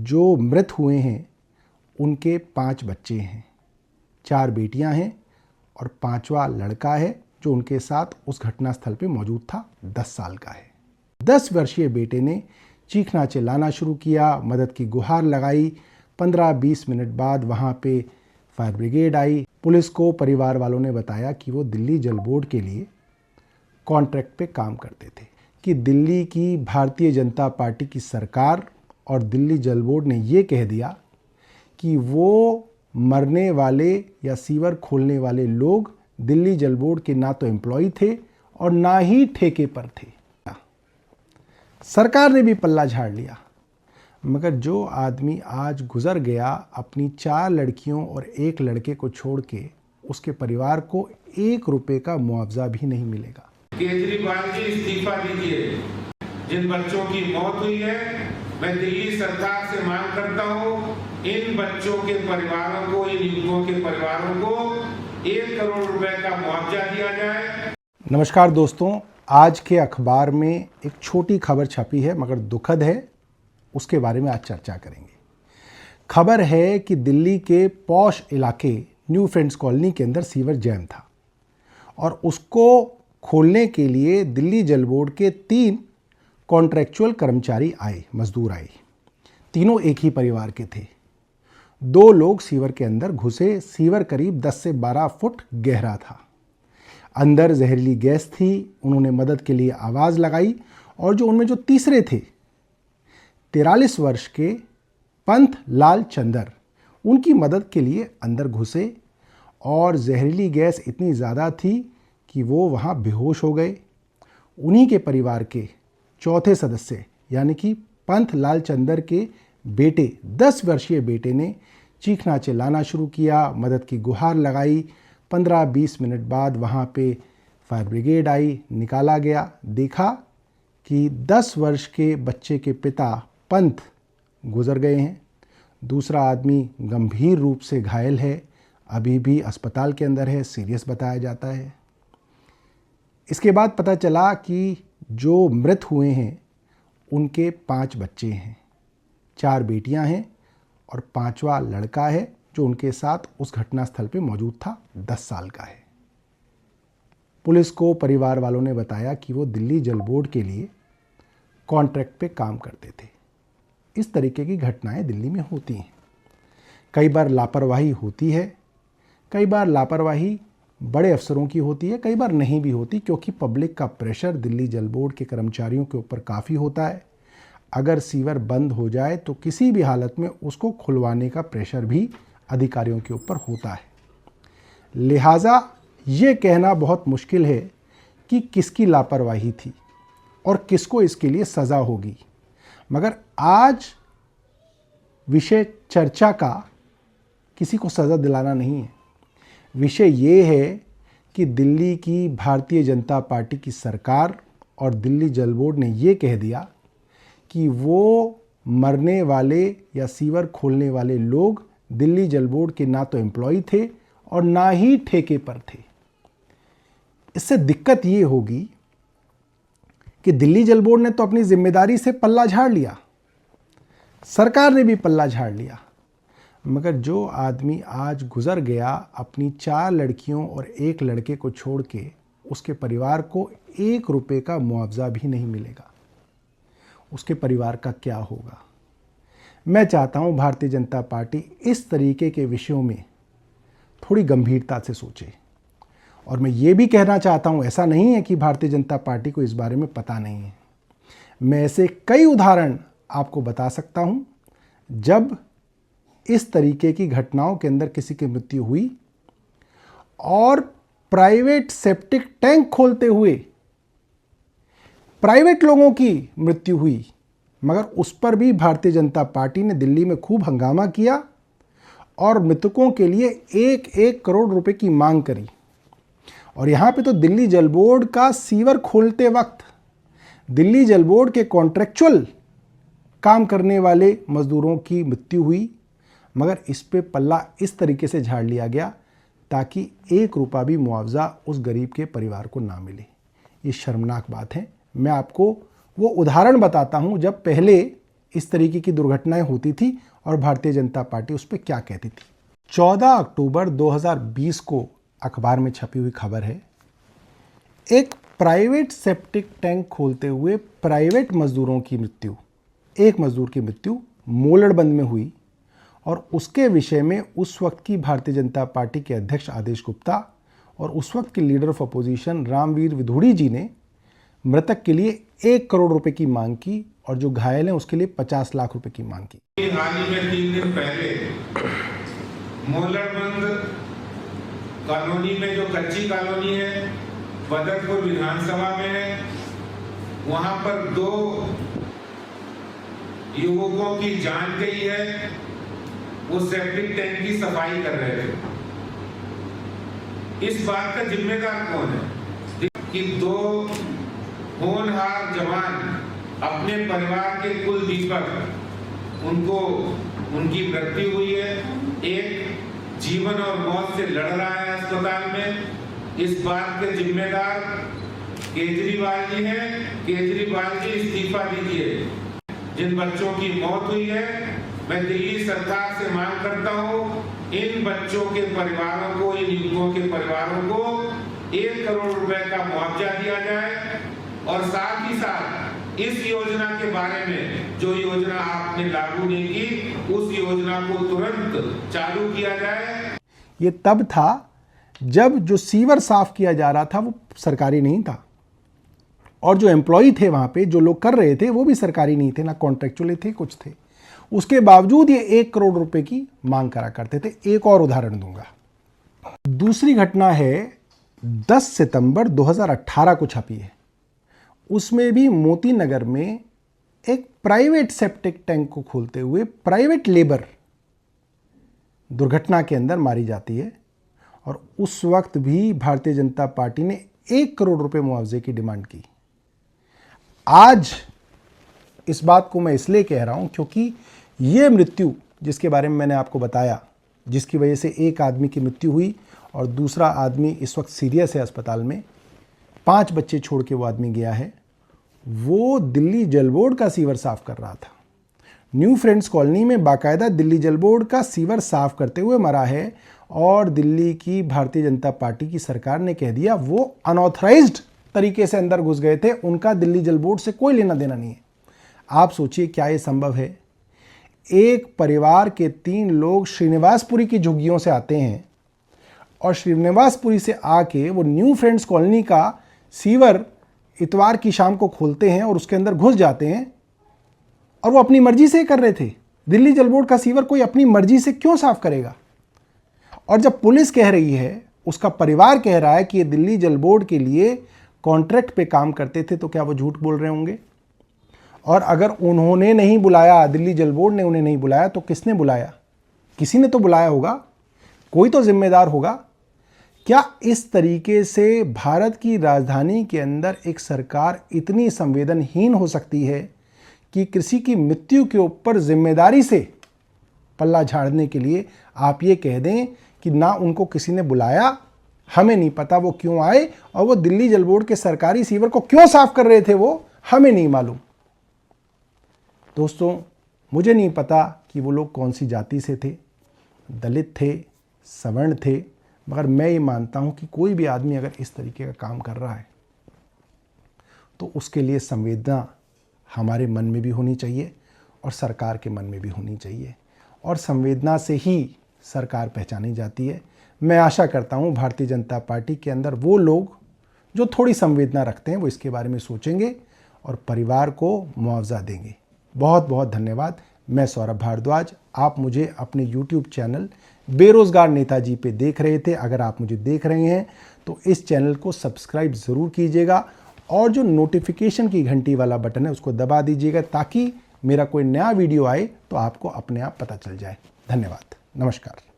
जो मृत हुए हैं उनके 5 बच्चे हैं, 4 बेटियां हैं और 5वां लड़का है जो उनके साथ उस घटनास्थल पे मौजूद था, 10 साल का है। 10 वर्षीय बेटे ने चीखना चिल्लाना शुरू किया, मदद की गुहार लगाई। 15-20 मिनट बाद वहाँ पे फायर ब्रिगेड आई। पुलिस को परिवार वालों ने बताया कि वो दिल्ली जल बोर्ड के लिए कॉन्ट्रैक्ट पे काम करते थे, कि दिल्ली की भारतीय जनता पार्टी की सरकार और दिल्ली जल बोर्ड ने ये कह दिया कि वो मरने वाले या सीवर खोलने वाले लोग दिल्ली जल बोर्ड के ना तो एम्प्लॉय थे और ना ही ठेके पर थे। सरकार ने भी पल्ला झाड़ लिया, मगर जो आदमी आज गुजर गया अपनी 4 लड़कियों और 1 लड़के को छोड़ के, उसके परिवार को 1 रुपए का मुआवजा भी नहीं मिलेगा। केजरीवाल जी इस्तीफा दीजिए। जिन बच्चों की मौत हुई है, मैं दिल्ली सरकार से मांग करता हूँ, इन बच्चों के परिवारों को, इन युवकों के परिवारों को 1 करोड़ रुपए का मुआवजा दिया जाए। नमस्कार दोस्तों, आज के अखबार में एक छोटी खबर छपी है मगर दुखद है, उसके बारे में आज चर्चा करेंगे। खबर है कि दिल्ली के पॉश इलाके न्यू फ्रेंड्स कॉलोनी के अंदर सीवर जैम था और उसको खोलने के लिए दिल्ली जल बोर्ड के 3 कॉन्ट्रैक्चुअल कर्मचारी आए, मजदूर आए। तीनों एक ही परिवार के थे। 2 लोग सीवर के अंदर घुसे। सीवर करीब 10 से 12 फुट गहरा था। अंदर जहरीली गैस थी। उन्होंने मदद के लिए आवाज़ लगाई और जो उनमें जो तीसरे थे, 43 वर्ष के पंथ लाल चंदर, उनकी मदद के लिए अंदर घुसे और जहरीली गैस इतनी ज़्यादा थी कि वो वहाँ बेहोश हो गए। उन्हीं के परिवार के चौथे सदस्य यानी कि पंथ लाल चंदर के बेटे, 10 वर्षीय बेटे ने चीखना चिल्लाना शुरू किया, मदद की गुहार लगाई। 15-20 मिनट बाद वहाँ पे फायर ब्रिगेड आई, निकाला गया। देखा कि 10 वर्ष के बच्चे के पिता पंथ गुजर गए हैं। दूसरा आदमी गंभीर रूप से घायल है, अभी भी अस्पताल के अंदर है, सीरियस बताया जाता है। इसके बाद पता चला कि जो मृत हुए हैं उनके 5 बच्चे हैं, 4 बेटियां हैं और 5वां लड़का है जो उनके साथ उस घटनास्थल पे मौजूद था, 10 साल का है। पुलिस को परिवार वालों ने बताया कि वो दिल्ली जल बोर्ड के लिए कॉन्ट्रैक्ट पे काम करते थे। इस तरीके की घटनाएं दिल्ली में होती हैं। कई बार लापरवाही होती है, कई बार लापरवाही बड़े अफसरों की होती है, कई बार नहीं भी होती, क्योंकि पब्लिक का प्रेशर दिल्ली जल बोर्ड के कर्मचारियों के ऊपर काफ़ी होता है। अगर सीवर बंद हो जाए तो किसी भी हालत में उसको खुलवाने का प्रेशर भी अधिकारियों के ऊपर होता है। लिहाजा ये कहना बहुत मुश्किल है कि किसकी लापरवाही थी और किसको इसके लिए सज़ा होगी। मगर आज विषय चर्चा का किसी को सज़ा दिलाना नहीं है। विषय ये है कि दिल्ली की भारतीय जनता पार्टी की सरकार और दिल्ली जल बोर्ड ने ये कह दिया कि वो मरने वाले या सीवर खोलने वाले लोग दिल्ली जल बोर्ड के ना तो एम्प्लॉय थे और ना ही ठेके पर थे। इससे दिक्कत ये होगी कि दिल्ली जल बोर्ड ने तो अपनी जिम्मेदारी से पल्ला झाड़ लिया, सरकार ने भी पल्ला झाड़ लिया, मगर जो आदमी आज गुजर गया अपनी 4 लड़कियों और 1 लड़के को छोड़ के, उसके परिवार को 1 रुपए का मुआवजा भी नहीं मिलेगा। उसके परिवार का क्या होगा? मैं चाहता हूं भारतीय जनता पार्टी इस तरीके के विषयों में थोड़ी गंभीरता से सोचे। और मैं ये भी कहना चाहता हूं, ऐसा नहीं है कि भारतीय जनता पार्टी को इस बारे में पता नहीं है। मैं ऐसे कई उदाहरण आपको बता सकता हूं जब इस तरीके की घटनाओं के अंदर किसी की मृत्यु हुई और प्राइवेट सेप्टिक टैंक खोलते हुए प्राइवेट लोगों की मृत्यु हुई, मगर उस पर भी भारतीय जनता पार्टी ने दिल्ली में खूब हंगामा किया और मृतकों के लिए 1-1 करोड़ रुपए की मांग करी। और यहाँ पे तो दिल्ली जल बोर्ड का सीवर खोलते वक्त दिल्ली जल बोर्ड के कॉन्ट्रैक्चुअल काम करने वाले मजदूरों की मृत्यु हुई, मगर इस पे पल्ला इस तरीके से झाड़ लिया गया ताकि 1 रुपया भी मुआवजा उस गरीब के परिवार को ना मिले। ये शर्मनाक बात है। मैं आपको वो उदाहरण बताता हूँ जब पहले इस तरीके की दुर्घटनाएं होती थी और भारतीय जनता पार्टी उस पर क्या कहती थी। 14 अक्टूबर 2020 को अखबार में छपी हुई खबर है, एक प्राइवेट सेप्टिक टैंक खोलते हुए प्राइवेट मजदूरों की मृत्यु, एक मजदूर की मृत्यु मोलड़बंद में हुई और उसके विषय में उस वक्त की भारतीय जनता पार्टी के अध्यक्ष आदेश गुप्ता और उस वक्त के लीडर ऑफ अपोजिशन रामवीर विधुड़ी जी ने मृतक के लिए 1 करोड़ रुपए की मांग की और जो घायल हैं उसके लिए 50 लाख रुपए की मांग की। हाल ही में 3 दिन पहले मोलड़बंद कॉलोनी में, जो कच्ची कॉलोनी है, बदरपुर विधानसभा में है, वहां पर 2 युवकों की जान गई है। वो सेप्टिक टैंक की सफाई कर रहे थे। इस बात का जिम्मेदार कौन है कि 2 होनहार जवान अपने परिवार के कुल दीपक, उनको उनकी मृत्यु हुई है। एक जीवन और मौत से लड़ रहा है अस्पताल में। इस बात के जिम्मेदार केजरीवाल जी हैं। केजरीवाल जी इस्तीफा दीजिए। जिन बच्चों की मौत हुई है, मैं दिल्ली सरकार से मांग करता हूं, इन बच्चों के परिवारों को, इन युवकों के परिवारों को 1 करोड़ रुपए का मुआवजा दिया जाए और साथ ही साथ इस योजना के बारे में, जो योजना आपने लागू नहीं की, उस योजना को तुरंत चालू किया जाए। ये तब था जब जो सीवर साफ किया जा रहा था वो सरकारी नहीं था और जो एम्प्लॉय थे वहां पे, जो लोग कर रहे थे, वो भी सरकारी नहीं थे, ना कॉन्ट्रेक्चुअली थे, कुछ थे। उसके बावजूद ये 1 करोड़ रुपए की मांग करा करते थे। एक और उदाहरण दूंगा। दूसरी घटना है 10 सितंबर 2018 को छपी है। उसमें भी मोती नगर में एक प्राइवेट सेप्टिक टैंक को खोलते हुए प्राइवेट लेबर दुर्घटना के अंदर मारी जाती है और उस वक्त भी भारतीय जनता पार्टी ने 1 करोड़ रुपए मुआवजे की डिमांड की। आज इस बात को मैं इसलिए कह रहा हूं क्योंकि ये मृत्यु जिसके बारे में मैंने आपको बताया, जिसकी वजह से एक आदमी की मृत्यु हुई और दूसरा आदमी इस वक्त सीरियस है अस्पताल में, 5 बच्चे छोड़ के वो आदमी गया है, वो दिल्ली जल बोर्ड का सीवर साफ कर रहा था। न्यू फ्रेंड्स कॉलोनी में बाकायदा दिल्ली जल बोर्ड का सीवर साफ करते हुए मरा है और दिल्ली की भारतीय जनता पार्टी की सरकार ने कह दिया वो अनऑथराइज्ड तरीके से अंदर घुस गए थे, उनका दिल्ली जल बोर्ड से कोई लेना देना नहीं है। आप सोचिए क्या ये संभव है? एक परिवार के 3 लोग श्रीनिवासपुरी की झुग्गियों से आते हैं और श्रीनिवासपुरी से आके वो न्यू फ्रेंड्स कॉलोनी का सीवर इतवार की शाम को खोलते हैं और उसके अंदर घुस जाते हैं और वो अपनी मर्जी से कर रहे थे। दिल्ली जल बोर्ड का सीवर कोई अपनी मर्जी से क्यों साफ करेगा? और जब पुलिस कह रही है, उसका परिवार कह रहा है कि ये दिल्ली जल बोर्ड के लिए कॉन्ट्रैक्ट पे काम करते थे, तो क्या वो झूठ बोल रहे होंगे? और अगर उन्होंने नहीं बुलाया, दिल्ली जल बोर्ड ने उन्हें नहीं बुलाया, तो किसने बुलाया? किसी ने तो बुलाया होगा, कोई तो जिम्मेदार होगा। क्या इस तरीके से भारत की राजधानी के अंदर एक सरकार इतनी संवेदनहीन हो सकती है कि किसी की मृत्यु के ऊपर जिम्मेदारी से पल्ला झाड़ने के लिए आप ये कह दें कि ना उनको किसी ने बुलाया, हमें नहीं पता वो क्यों आए, और वो दिल्ली जल बोर्ड के सरकारी सीवर को क्यों साफ कर रहे थे वो हमें नहीं मालूम। दोस्तों, मुझे नहीं पता कि वो लोग कौन सी जाति से थे, दलित थे, सवर्ण थे, मगर मैं ये मानता हूं कि कोई भी आदमी अगर इस तरीके का काम कर रहा है तो उसके लिए संवेदना हमारे मन में भी होनी चाहिए और सरकार के मन में भी होनी चाहिए, और संवेदना से ही सरकार पहचानी जाती है। मैं आशा करता हूं भारतीय जनता पार्टी के अंदर वो लोग जो थोड़ी संवेदना रखते हैं वो इसके बारे में सोचेंगे और परिवार को मुआवजा देंगे। बहुत बहुत धन्यवाद। मैं सौरभ भारद्वाज, आप मुझे अपने YouTube चैनल बेरोजगार नेताजी पे देख रहे थे। अगर आप मुझे देख रहे हैं तो इस चैनल को सब्सक्राइब ज़रूर कीजिएगा और जो नोटिफिकेशन की घंटी वाला बटन है उसको दबा दीजिएगा ताकि मेरा कोई नया वीडियो आए तो आपको अपने आप पता चल जाए। धन्यवाद। नमस्कार।